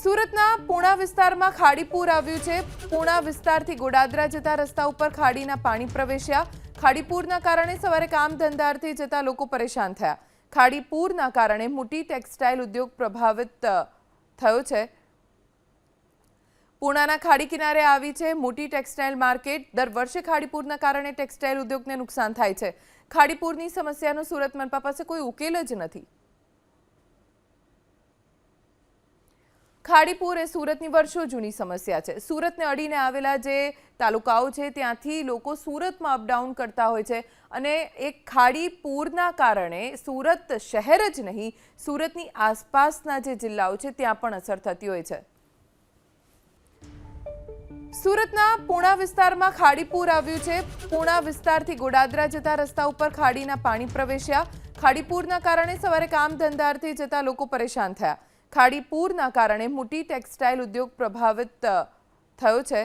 સુરતના પૂણા વિસ્તારમાં ખાડીપુર આવ્યું છે। પૂણા વિસ્તારથી ગોડાદરા જતા રસ્તા ઉપર ખાડીના પાણી પ્રવેશ્યા। ખાડીપુરના કારણે સવારે કામ ધંધાર્થે જતા લોકો પરેશાન થયા। ખાડીપુરના કારણે મોટી ટેક્સટાઇલ ઉદ્યોગ પ્રભાવિત થયો છે। પૂણાના ખાડી કિનારે આવી છે મોટી ટેક્સટાઇલ માર્કેટ। દર વર્ષે ખાડીપુરના કારણે ટેક્સટાઇલ ઉદ્યોગને નુકસાન થાય છે। ખાડીપુરની સમસ્યાનો સુરત મનપા પાસે કોઈ ઉકેલ જ નથી। ખાડીપુર એ સુરતની વર્ષો જૂની સમસ્યા છે। સુરતને અડીને આવેલા જે તાલુકાઓ છે ત્યાંથી લોકો સુરતમાં અપડાઉન કરતા હોય છે અને એક ખાડીપુરના કારણે સુરત શહેર જ નહીં સુરતની આસપાસના જે જિલ્લાઓ છે ત્યાં પણ અસર થતી હોય છે। સુરતના પૂણા વિસ્તારમાં ખાડીપુર આવ્યું છે। પૂણા વિસ્તારથી ગોડાદરા જતા રસ્તા ઉપર ખાડીના પાણી પ્રવેશ્યા। ખાડીપુરના કારણે સવારે કામ ધંધાર્થે જતા લોકો પરેશાન થયા। ખાડીપુરના કારણે મોટી ટેક્સટાઇલ ઉદ્યોગ પ્રભાવિત થયો છે।